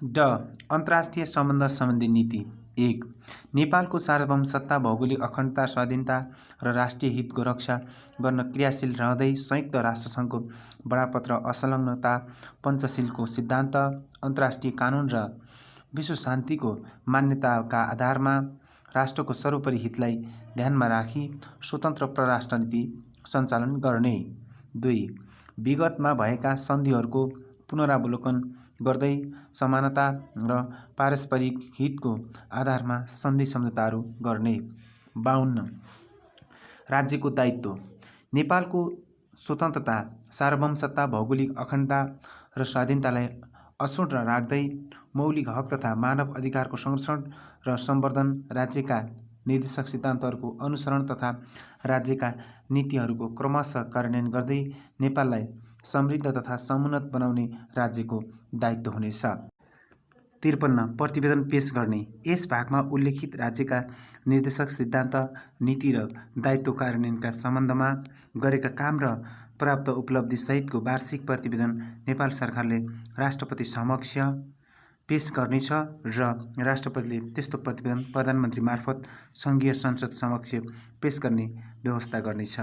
ड अन्तर्राष्ट्रिय सम्बन्ध सम्बन्धी नीति। 1. नेपालको सार्वभौम सत्ता, भौगोलिक अखण्डता, स्वाधीनता र राष्ट्रिय हितको रक्षा गर्न क्रियाशील रहँदै संयुक्त राष्ट्रसङ्घको बडापत्र, असंलग्नता, पञ्चशीलको सिद्धान्त, अन्तर्राष्ट्रिय कानुन र विश्व शान्तिको मान्यताका आधारमा राष्ट्रको सर्वोपरि हितलाई ध्यानमा राखी स्वतन्त्र परराष्ट्र नीति सञ्चालन गर्ने। 2. विगतमा भएका सन्धिहरूको पुनरावलोकन गर्दै समानता र पारस्परिक हितको आधारमा सन्धि सम्झौताहरू गर्ने। 52. राज्यको दायित्व। नेपालको स्वतन्त्रता, सार्वभौमसत्ता, भौगोलिक अखण्डता र स्वाधीनतालाई अक्षुण्ण राख्दै मौलिक हक तथा मानव अधिकारको संरक्षण र सम्वर्धन, राज्यका निर्देशक सिद्धान्तहरूको अनुसरण तथा राज्यका नीतिहरूको क्रमशः कार्यान्वयन गर्दै नेपाललाई समृद्ध तथा समुन्नत बनाउने राज्यको दायित्व हुनेछ। 53. प्रतिवेदन पेश गर्ने। यस भागमा उल्लेखित राज्यका निर्देशक सिद्धान्त, नीति र दायित्व कार्यान्वयनका सम्बन्धमा गरेका काम र प्राप्त उपलब्धि सहितको वार्षिक प्रतिवेदन नेपाल सरकारले राष्ट्रपति समक्ष पेश गर्नेछ र राष्ट्रपतिले त्यस्तो प्रतिवेदन प्रधानमन्त्री मार्फत सङ्घीय संसद समक्ष पेश गर्ने व्यवस्था गर्नेछ।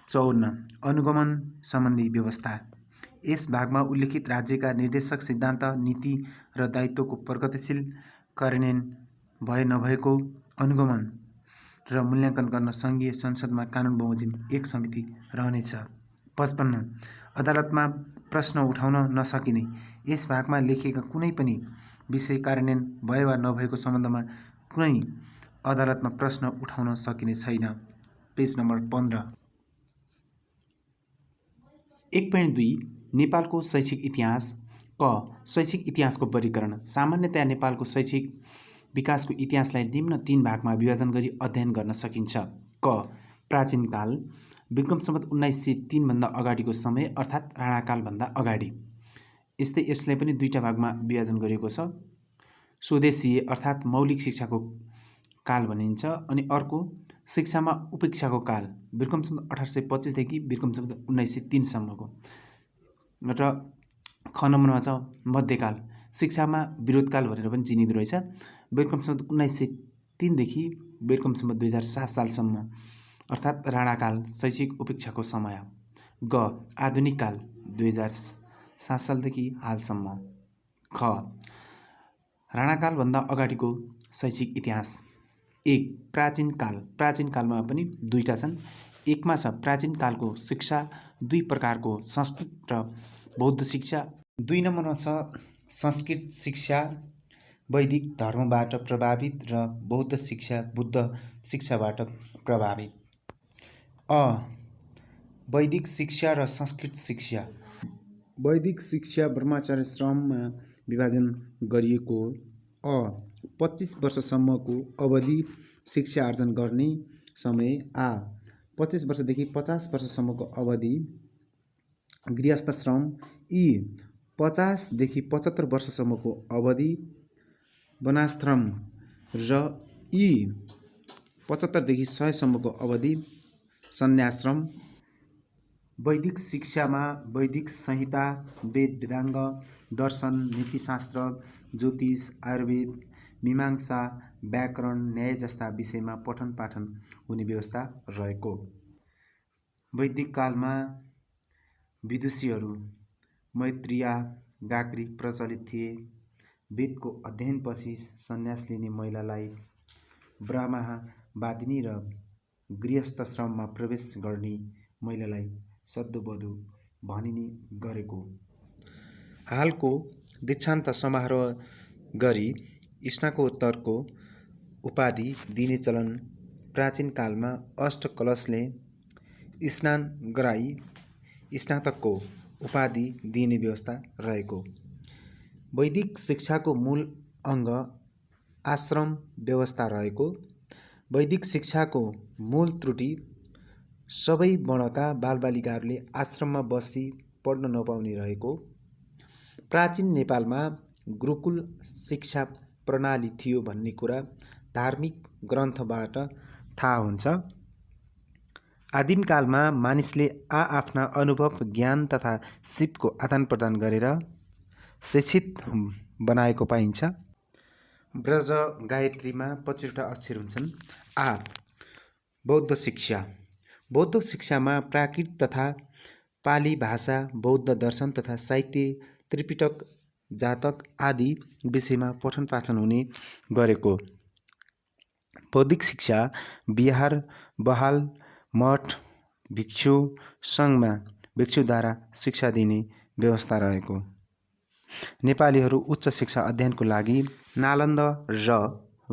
54. अनुगमन सम्बन्धी व्यवस्था। यस भागमा उल्लेखित राज्यका निर्देशक सिद्धान्त, नीति र दायित्वको प्रगतिशील कार्यान्वयन भए नभएको अनुगमन र मूल्याङ्कन गर्न सङ्घीय संसदमा कानुन बमोजिम एक समिति रहनेछ। 55. अदालतमा प्रश्न उठाउन नसकिने। यस भागमा लेखिएका कुनै पनि विषय कार्यान्वयन भए वा नभएको सम्बन्धमा कुनै अदालतमा प्रश्न उठाउन सकिने छैन। Page number 15। 1.2 नेपालको शैक्षिक इतिहास। क. शैक्षिक इतिहासको वर्गीकरण। सामान्यतया नेपालको शैक्षिक विकासको इतिहासलाई निम्न 3 भागमा विभाजन गरी अध्ययन गर्न सकिन्छ। क. प्राचीन काल, विक्रम सम्वत 1903 भन्दा अगाडिको समय अर्थात् राणाकालभन्दा अगाडि। यस्तै यसलाई पनि 2टा भागमा विभाजन गरिएको छ। स्वदेशीय अर्थात् मौलिक शिक्षाको काल भनिन्छ अनि अर्को शिक्षामा उपेक्षाको काल, विक्रम सम्वत 1825 देखि विक्रम सम्वत 1903 सम्मको। र ख नम्बरमा छ मध्यकाल, शिक्षामा विरोधकाल भनेर पनि चिनिँदो रहेछ, विक्रम सम्वत 1903 देखि विक्रम सम्वत 2007 सालसम्म अर्थात् राणाकाल, शैक्षिक उपेक्षाको समय। ग. आधुनिक काल, 2007 सालदेखि हालसम्म। ख. राणाकालभन्दा अगाडिको शैक्षिक इतिहास। 1. प्राचीन काल। प्राचीन कालमा पनि 2टा छन्। एकमा छ प्राचीन कालको शिक्षा 2 प्रकारको, संस्कृत र बौद्ध शिक्षा। 2 नम्बरमा छ संस्कृत शिक्षा वैदिक धर्मबाट प्रभावित र बौद्ध शिक्षा बुद्ध शिक्षाबाट प्रभावित। अ. वैदिक शिक्षा र संस्कृत शिक्षा। वैदिक शिक्षा ब्रह्मचर्य श्रममा विभाजन गरिएको। अ. 25 वर्षसम्मको अवधि शिक्षा आर्जन गर्ने समय। आ. 25 वर्षदेखि 50 वर्षसम्मको अवधि गृहस्थ श्रम। यी 50 देखि 75 वर्षसम्मको अवधि वनाश्रम र यी 75 देखि 100 सम्मको अवधि सन्याश्रम। वैदिक शिक्षामा वैदिक संहिता, वेद वेदाङ्ग, दर्शन, नीतिशास्त्र, ज्योतिष, आयुर्वेद, मीमांसा, व्याकरण, न्याय जस्ता विषयमा पठन पाठन हुने व्यवस्था रहेको। वैदिक कालमा विदुषीहरू मैत्रेय, गाग्री प्रचलित थिए। वेदको अध्ययनपछि सन्यास लिने महिलालाई ब्रह्मवादिनी र गृहस्थ श्रममा प्रवेश गर्ने महिलालाई सद्दोवधू भनिने गरेको। हालको दीक्षान्त समारोह गरी स्नातकोत्तरको उपाधि दिने चलन प्राचीन कालमा अष्टकलशले स्नान गराई स्नातकको उपाधि दिने व्यवस्था रहेको। वैदिक शिक्षाको मूल अङ्ग आश्रम व्यवस्था रहेको। वैदिक शिक्षाको मूल त्रुटि सबै वर्णका बालबालिकाहरूले आश्रममा बसी पढ्न नपाउने रहेको। प्राचीन नेपालमा गुरुकुल शिक्षा प्रणाली थियो भन्ने कुरा धार्मिक ग्रन्थबाट थाहा हुन्छ। आदिमकालमा मानिसले आआफ्ना अनुभव, ज्ञान तथा सिपको आदान प्रदान गरेर शिक्षित बनाएको पाइन्छ। ब्रज गायत्रीमा 25वटा अक्षर हुन्छन्। आ बौद्ध शिक्षा। बौद्ध शिक्षामा प्राकृत तथा पाली भाषा, बौद्ध दर्शन तथा साहित्य, त्रिपिटक, जातक आदि विषयमा पठन पाठन हुने गरेको। बौद्धिक शिक्षा विहार, बहाल, मठ, भिक्षु सङ्घमा भिक्षुद्वारा शिक्षा दिने व्यवस्था रहेको। नेपालीहरू उच्च शिक्षा अध्ययनको लागि नालन्दा र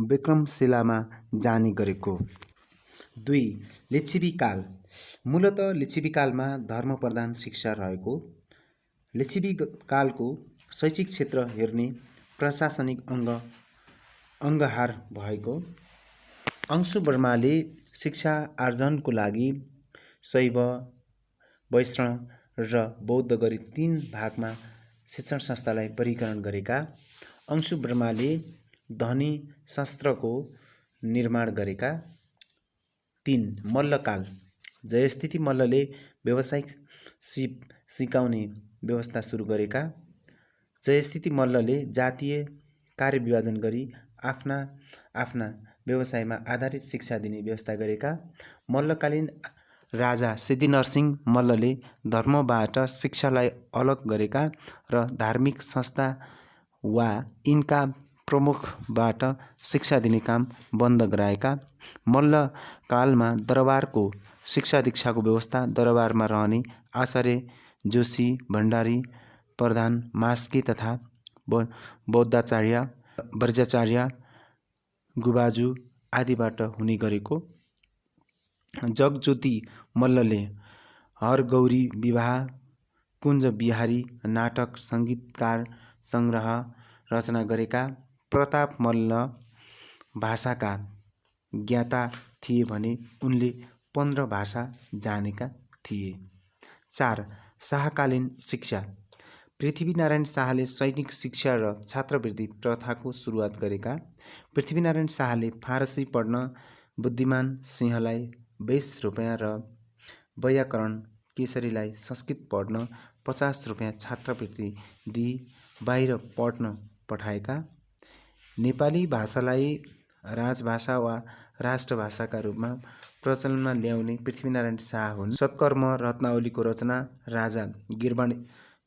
विक्रमशिलामा जाने गरेको। 2. लिच्छवी काल। मूलतः लिच्छवी कालमा धर्मप्रधान शिक्षा रहेको। लिच्छवी कालको शैक्षिक क्षेत्र हेर्ने प्रशासनिक अङ्गहार भएको। अंशुवर्माले शिक्षा आर्जनको लागि शैव, वैष्णव र बौद्ध गरी 3 भागमा शिक्षण संस्थालाई वर्गीकरण गरेका। अंशुवर्माले ध्वनि शास्त्रको निर्माण गरेका। 3. मल्लकाल। जयस्थिति मल्लले व्यावसायिक सिप सिकाउने व्यवस्था सुरु गरेका। जयस्थिति मल्लले जातीय कार्यविभाजन गरी आफ्ना आफ्ना व्यवसायमा आधारित शिक्षा दिने व्यवस्था गरेका। मल्लकालीन राजा सिद्धिनरसिंह मल्लले धर्मबाट शिक्षालाई अलग गरेका र धार्मिक संस्था वा यिनका प्रमुखबाट शिक्षा दिने काम बन्द गराएका। मल्लकालमा दरबारको शिक्षा दीक्षाको व्यवस्था दरबारमा रहने आचार्य, जोशी, भण्डारी, प्रधान, मास्के तथा बौद्धाचार्य, ब्रजाचार्य, गुबाजु आदिबाट हुने गरेको। जगज्योति मल्लले हरगौरी विवाह, कुञ्ज बिहारी नाटक, सङ्गीतकार सङ्ग्रह रचना गरेका। प्रताप मल्ल भाषाका ज्ञाता थिए भने उनले 15 भाषा जानेका थिए। 4. शाहकालीन शिक्षा। पृथ्वीनारायण शाहले सैनिक शिक्षा र छात्रवृत्ति प्रथाको सुरुवात गरेका। पृथ्वीनारायण शाहले फारसी पढ्न बुद्धिमान सिंहलाई 20 रुपैयाँ र वैयाकरण केसरीलाई संस्कृत पढ्न 50 रुपैयाँ छात्रवृत्ति दिई बाहिर पढ्न पठाएका। नेपाली भाषालाई राजभाषा वा राष्ट्रभाषाका रूपमा प्रचलनमा ल्याउने पृथ्वीनारायण शाह हुन्। सत्कर्म रत्नावलीको रचना राजा गिर्वाण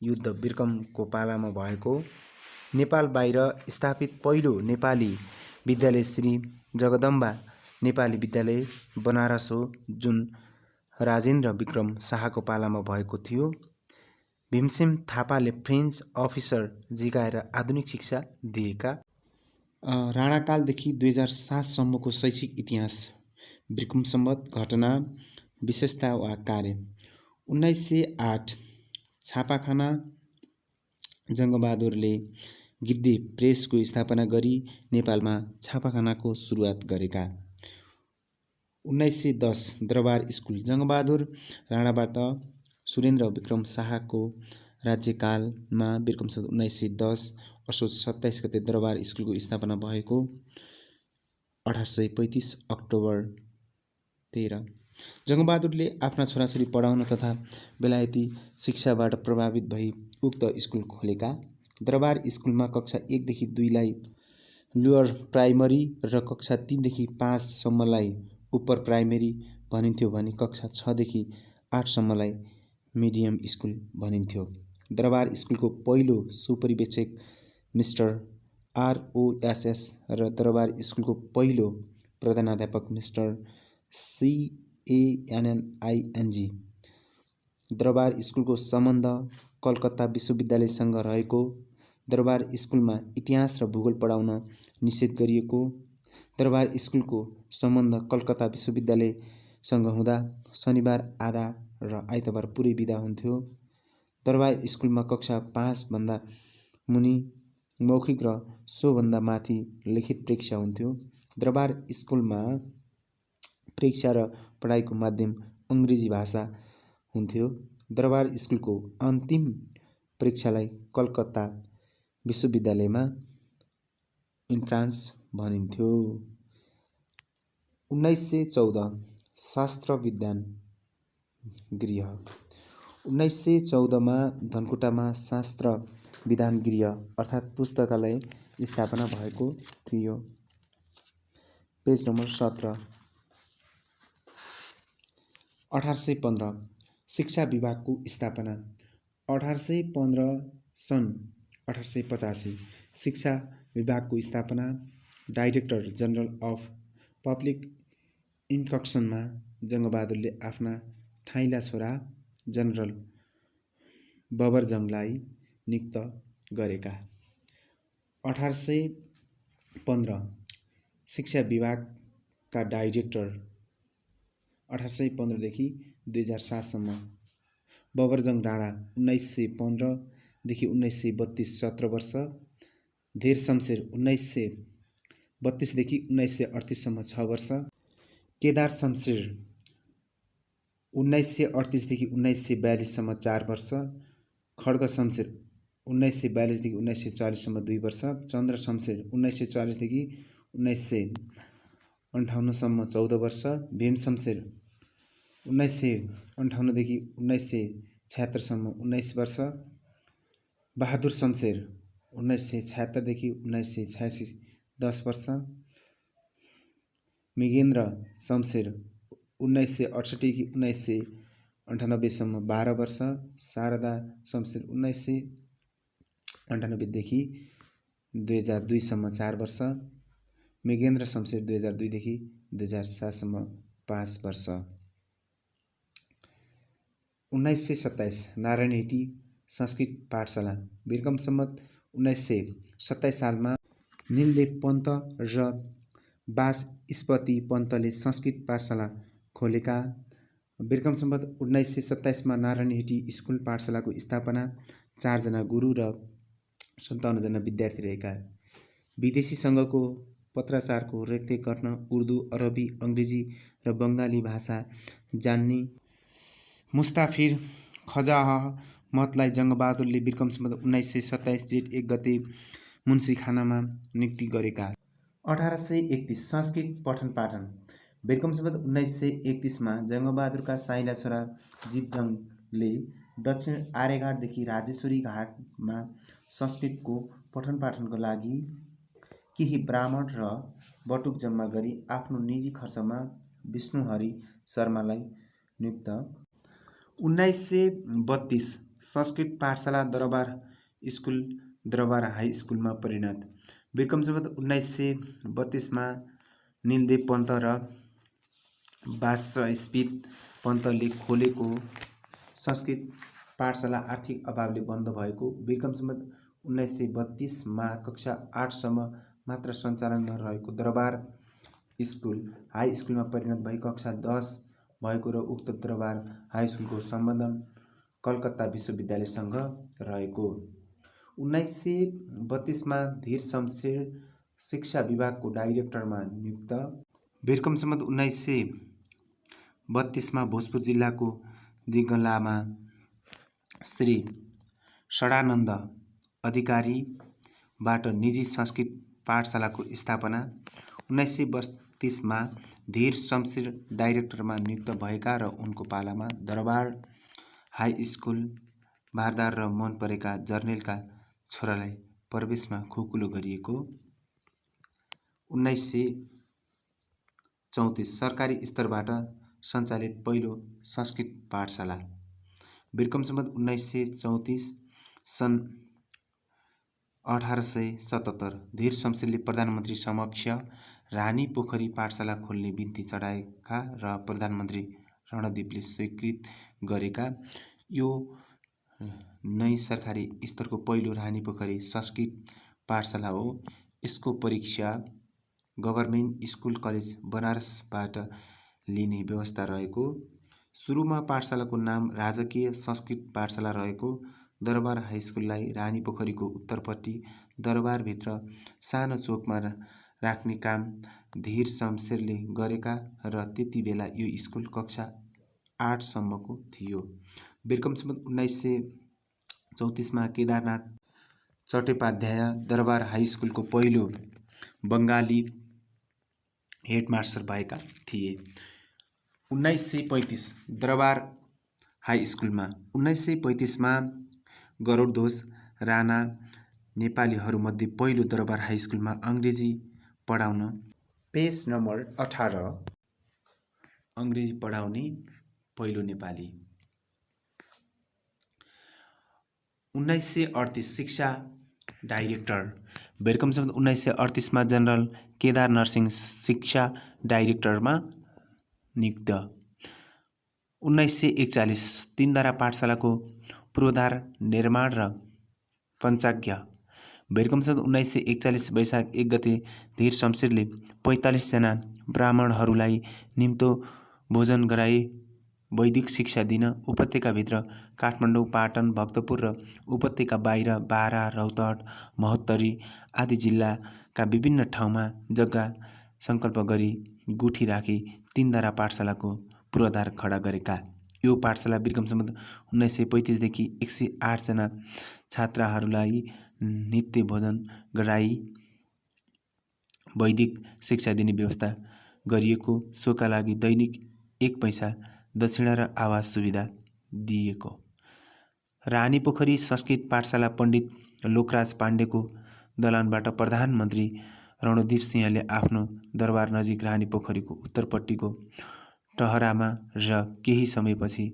युद्ध बिर्कमको पालामा भएको। नेपाल बाहिर स्थापित पहिलो नेपाली विद्यालय श्री जगदम्बा नेपाली विद्यालय बनारस हो, जुन राजेन्द्र विक्रम शाहको पालामा भएको थियो। भीमसेन थापाले फ्रेन्च अफिसर झिकाएर आधुनिक शिक्षा दिएका। राणाकालदेखि 2007 सम्मको शैक्षिक इतिहास। बिर्कुम सम्बत, घटना, विशेषता वा कार्य। 1908 छापाखाना जङ्गबहादुरले गिद्धे प्रेसको स्थापना गरी नेपालमा छापाखानाको सुरुवात गरेका। 1910 दरबार स्कुल। जङ्गबहादुर राणाबाट सुरेन्द्र विक्रम शाहको राज्यकालमा बिर्कुम सम्बत 1910 असोज 27 गते दरबार स्कुलको स्थापना भएको। 1835 अक्टोबर 13 जङ्गबहादुरले आफ्ना छोराछोरी पढाउन तथा बेलायती शिक्षाबाट प्रभावित भई उक्त स्कुल खोलेका। दरबार स्कुलमा कक्षा 1 देखि 2 लाई लोअर प्राइमरी र कक्षा 3 देखि 5 सम्मलाई अप्पर प्राइमरी भनिन्थ्यो भने कक्षा 6 देखि 8 सम्मलाई मिडियम स्कुल भनिन्थ्यो। दरबार स्कुलको पहिलो सुपरिवेक्षक मिस्टर ROSS र दरबार स्कुलको पहिलो प्रधानाध्यापक मिस्टर CANNING। दरबार स्कुलको सम्बन्ध कलकत्ता विश्वविद्यालयसँग रहेको। दरबार स्कुलमा इतिहास र भूगोल पढाउन निषेध गरिएको। दरबार स्कुलको सम्बन्ध कलकत्ता विश्वविद्यालयसँग हुँदा शनिबार आधा र आइतबार पुरै बिदा हुन्थ्यो। दरबार स्कुलमा कक्षा 5 भन्दा मुनि मौखिक र सोभन्दा माथि लिखित परीक्षा हुन्थ्यो। दरबार स्कुलमा परीक्षा र पढाइको माध्यम अङ्ग्रेजी भाषा हुन्थ्यो। दरबार स्कुलको अन्तिम परीक्षालाई कलकत्ता विश्वविद्यालयमा इन्ट्रान्स भनिन्थ्यो। 1914 शास्त्र विज्ञान गृह। 1914 मा धनकुटामा शास्त्र विधान गृह अर्थात् पुस्तकालय स्थापना भएको थियो। Page number 17। 1815 शिक्षा विभागको स्थापना। 1815 सन् 1885 शिक्षा विभागको स्थापना। डाइरेक्टर जनरल अफ पब्लिक इन्स्ट्रक्सनमा जङ्गबहादुरले आफ्ना ठाइला छोरा जनरल बबरजङलाई नियुक्त गरेका। 1815 शिक्षा विभागका डाइरेक्टर 1815 देखि 2007 सम्म बबरजङ राणा 1915 देखि 1932 17 वर्ष, धेर शमशेर 1932 देखि 1938 सम्म 6 वर्ष, केदार शमशेर 1938 देखि 1942 सम्म 4 वर्ष, खड्ग शमशेर 1942 देखि 1940 सम्म 2 वर्ष, चन्द्र शमशेर 1940 देखि 1958 सम्म 14 वर्ष, भीम शमशेर 1958 देखि 1976 सम्म 19 वर्ष, बहादुर शमशेर 1976 देखि 1986 10 वर्ष, मृगेन्द्र शमशेर 1968 देखि 1998 सम्म 12 वर्ष, शारदा शमशेर 1998 देखि 2002 सम्म 4 वर्ष, मृगेन्द्र शमशेर 2002 देखि 2007 सम्म 5 वर्ष। 1927 नारायण हिटी संस्कृत पाठशाला। विक्रम सम्वत 1927 सालमा नीलदेव पन्त र वाचस्पति पन्तले संस्कृत पाठशाला खोलेका। विक्रम सम्वत 1927 मा नारायण हिटी स्कुल पाठशालाको स्थापना। 4 जना गुरु र 57 जना विद्यार्थी रहेका। विदेशी सङ्घको पत्राचारको रेखदेख गर्न उर्दू, अरबी, अङ्ग्रेजी र बङ्गाली भाषा जान्ने मुस्ताफिर खजा अहमदलाई जङ्गबहादुरले विक्रम सम्वत 1927 जेठ 1 गते मुन्सीखानामा नियुक्ति गरेका। 1831 संस्कृत पठन पाठन। विक्रम सम्वत 1931 मा जङ्गबहादुरका साइला छोरा जितजङले दक्षिण आर्यघाटदेखि राजेश्वरी घाटमा संस्कृतको पठन पाठनको लागि केही ब्राह्मण र बटुक जम्मा गरी आफ्नो निजी खर्चमा विष्णुहरि शर्मालाई नियुक्त। 1932 संस्कृत पाठशाला दरबार स्कुल दरबार हाई स्कुलमा परिणत। विक्रम सम्वत 1932 मा नीलदेव पन्त र वाचस्पति पन्तले खोलेको संस्कृत पाठशाला आर्थिक अभावले बन्द भएको। विक्रम सम्वत 1932 मा कक्षा 8 सम्म मात्र सञ्चालनमा रहेको दरबार स्कुल हाई स्कुलमा परिणत भई कक्षा 10 भएको र उक्त दरबार हाई स्कुलको सम्बन्धन कलकत्ता विश्वविद्यालयसँग रहेको। 1932 मा धीर शमशेर शिक्षा विभागको डाइरेक्टरमा नियुक्त। विक्रम सम्वत 1932 मा भोजपुर जिल्लाको दिगलामा श्री षडानन्द अधिकारीबाट निजी संस्कृत पाठशालाको स्थापना। 1932 मा धीर शमशेर डाइरेक्टरमा नियुक्त भएका र उनको पालामा दरबार हाई स्कुल भारदार र मन परेका जर्नेलका छोरालाई प्रवेशमा खुकुलो गरिएको। 1934 सरकारी स्तरबाट सञ्चालित पहिलो संस्कृत पाठशाला। विक्रम सम्वत 1934 सन् 1877 धीर शमशेरले प्रधानमन्त्री समक्ष रानी पोखरी पाठशाला खोल्ने बिन्ती चढाएका र प्रधानमन्त्री रणदीपले स्वीकृत गरेका। यो नै सरकारी स्तरको पहिलो रानी पोखरी संस्कृत पाठशाला हो। यसको परीक्षा गभर्मेन्ट स्कुल कलेज बनारसबाट लिने व्यवस्था रहेको। सुरुमा पाठशालाको नाम राजकीय संस्कृत पाठशाला रहेको। दरबार हाई स्कुललाई रानी पोखरीको उत्तरपट्टि दरबारभित्र सानो चोकमा राख्ने काम धीर शमशेरले गरेका र त्यति बेला यो स्कुल कक्षा 8 सम्मको थियो। विक्रम सम्वत 1934 मा केदारनाथ चट्टोपाध्याय दरबार हाई स्कुलको पहिलो बङ्गाली हेडमास्टर भएका थिए। 1935 दरबार हाई स्कुलमा 1935 मा गरुडध्वज राणा नेपालीहरूमध्ये पहिलो दरबार हाई स्कुलमा अङ्ग्रेजी पढाउन। पेज नम्बर 18 अङ्ग्रेजी पढाउने पहिलो नेपाली। 1938 शिक्षा डाइरेक्टर। बेरकम सम्बन्ध 1938 मा जनरल केदार नरसिंह शिक्षा डाइरेक्टरमा नियुक्त। 1941 तीनधारा पाठशालाको पूर्वाधार निर्माण र पञ्चाज्ञ। बेरकम सम्बन्ध 1941 वैशाख 1 गते धीर शमशेरले 45 जना ब्राह्मणहरूलाई निम्तो भोजन गराई वैदिक शिक्षा दिन उपत्यकाभित्र काठमाडौँ, पाटन, भक्तपुर र उपत्यका बाहिर बारा, रौतहट, महोत्तरी आदि जिल्लाका विभिन्न ठाउँमा जग्गा सङ्कल्प गरी गुठी राखी तीनधारा पाठशालाको पूर्वाधार खडा गरेका। यो पाठशाला बिर्कम सम्बन्ध 1935 देखि 108 जना छात्राहरूलाई नित्य भोजन गराई वैदिक शिक्षा दिने व्यवस्था गरिएको, सोका लागि दैनिक 1 पैसा दक्षिणा र आवास सुविधा दिएको। रानीपोखरी संस्कृत पाठशाला पण्डित लोकराज पाण्डेको दलानबाट प्रधानमन्त्री रणदीप सिंहले आफ्नो दरबार नजिक रानीपोखरीको उत्तरपट्टिको टहरामा र केही समयपछि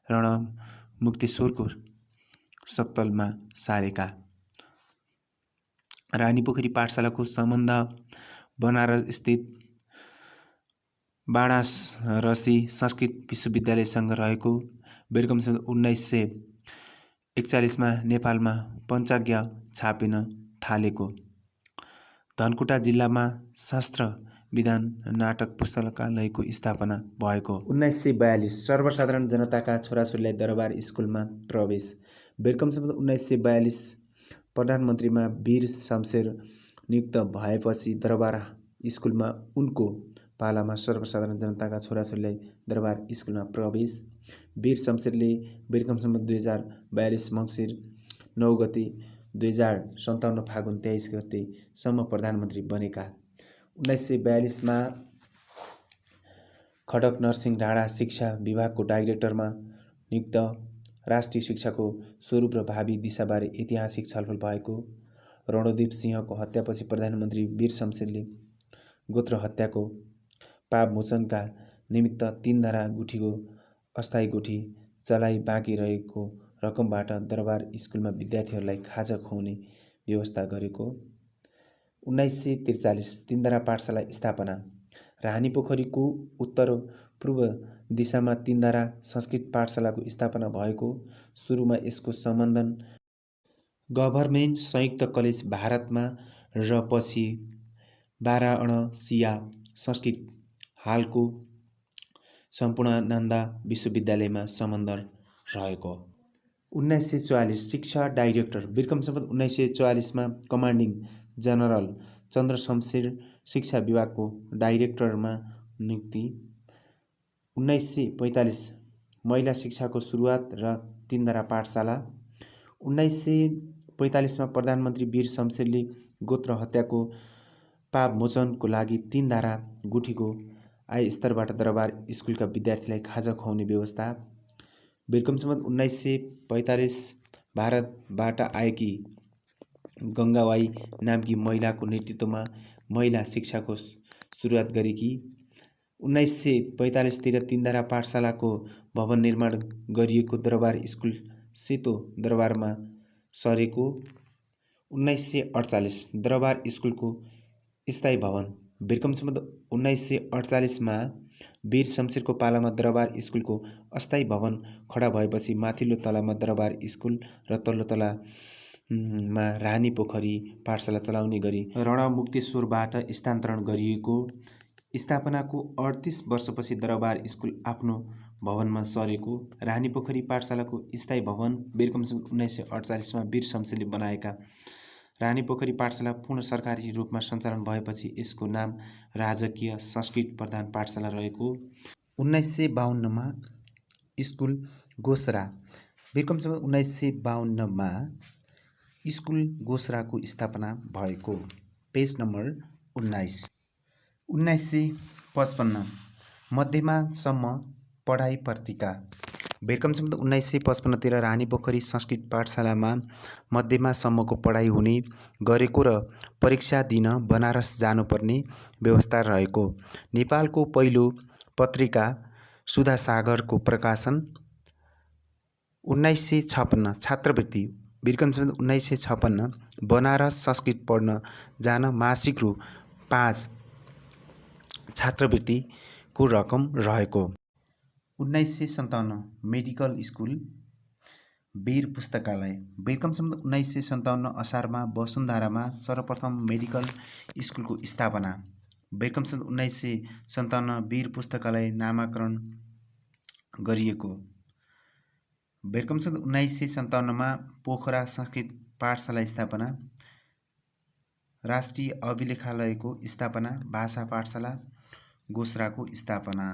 रणमुक्तेश्वरको सत्तलमा सारेका। रानीपोखरी पाठशालाको सम्बन्ध बनारस स्थित वाराणसी संस्कृत विश्वविद्यालयसँग रहेको। बेरकम 1941 मा नेपालमा पञ्चाज्ञ छापिन थालेको। धनकुटा जिल्लामा शास्त्र विधान नाटक पुस्तकालयको स्थापना भएको। 1942 सर्वसाधारण जनताका छोराछोरीलाई दरबार स्कुलमा प्रवेश। बेरकम 1942 प्रधानमन्त्रीमा वीर शमशेर नियुक्त भएपछि दरबार स्कुलमा उनको पालामा सर्वसाधारण जनताका छोराछोरीलाई दरबार स्कुलमा प्रवेश। वीर शमशेरले बेरकम 2042 मङ्सिर 9 गते 2057 फागुन 23 गतेसम्म प्रधानमन्त्री बनेका। 1942 मा खड्ग नरसिंह राणा शिक्षा विभागको डाइरेक्टरमा नियुक्त। राष्ट्रिय शिक्षाको स्वरूप र भावी दिशाबारे ऐतिहासिक छलफल भएको। रणदीप सिंहको हत्यापछि प्रधानमन्त्री वीर शमशेरले गोत्र हत्याको पाप मोचनका निमित्त तीनधारा गुठीको अस्थायी गुठी चलाई बाँकी रहेको रकमबाट दरबार स्कुलमा विद्यार्थीहरूलाई खाजा खुवाउने व्यवस्था गरेको। 1943 तीनधारा पाठशाला स्थापना। रानीपोखरीको उत्तर पूर्व दिशामा तीनधारा संस्कृत पाठशालाको स्थापना भएको। सुरुमा यसको सम्बन्धन गभर्नमेन्ट संयुक्त कलेज भारतमा र पछि वाराणसिया संस्कृत हालको सम्पूर्णानन्द विश्वविद्यालयमा सम्बन्ध रहेको। 1944 शिक्षा डाइरेक्टर। बिर्कम सम्बन्ध 1944 मा कमान्डिङ जनरल चन्द्र शमशेर शिक्षा विभागको डाइरेक्टरमा नियुक्ति। 1945 महिला शिक्षाको सुरुवात र तीनधारा पाठशाला। 1945 मा प्रधानमन्त्री वीर शमशेरले गोत्र हत्याको पाप मोचनको लागि तीनधारा गुठीको आय स्तरबाट दरबार स्कुलका विद्यार्थीलाई खाजा खुवाउने व्यवस्था। बिर्कम सम्बन्ध 1945 भारतबाट आएकी गङ्गाबाई नामकी महिलाको नेतृत्वमा महिला शिक्षाको सुरुवात गरेकी। 1945 तिर तीनधारा पाठशालाको भवन निर्माण गरिएको दरबार स्कुल सेतो दरबारमा सरेको। 1948 दरबार स्कुलको स्थायी भवन। बिर्कम सम्बन्ध 1948 मा वीर शमशेरको पालामा दरबार स्कुलको अस्थायी भवन खडा भएपछि माथिल्लो तलामा दरबार स्कुल र तल्लो तलामा रानीपोखरी पाठशाला चलाउने गरी रणमुक्तेश्वरबाट स्थानान्तरण गरिएको। स्थापनाको 38 वर्षपछि दरबार स्कुल आफ्नो भवनमा सरेको। रानीपोखरी पाठशालाको स्थायी भवन। बिर्कम 1948 मा वीर शमशेरले बनाएका रानीपोखरी पाठशाला पूर्ण सरकारी रूपमा सञ्चालन भएपछि यसको नाम राजकीय संस्कृत प्रधान पाठशाला रहेको। 1952 मा स्कुल गोसरा। बिर्कम 1952 मा स्कुल गोसराको स्थापना भएको। Page number 19। 1955 मध्यमासम्म पढाइ पत्रिका। बेरकम सम्बन्ध 1955 रानी पोखरी संस्कृत पाठशालामा मध्यमासम्मको पढाइ हुने गरेको र परीक्षा दिन बनारस जानुपर्ने व्यवस्था रहेको। नेपालको पहिलो पत्रिका सुधासागरको प्रकाशन 1956 छात्रवृत्ति बिक्रम सम्बन्ध 1956 बनारस संस्कृत पढ्न जान मासिक रु 5 छात्रवृत्तिको रकम रहेको। 1957 मेडिकल स्कुल वीर पुस्तकालय बिक्रम सम्बन्ध 1957 असारमा वसुन्धरामा सर्वप्रथम मेडिकल स्कुलको स्थापना। बिक्रम सम्बन्ध 1957 वीर पुस्तकालय नामाकरण गरिएको। बिक्रम सम्बन्ध 1957 पोखरा संस्कृत पाठशाला स्थापना। राष्ट्रिय अभिलेखालयको स्थापना। भाषा पाठशाला गोश्राको स्थापना।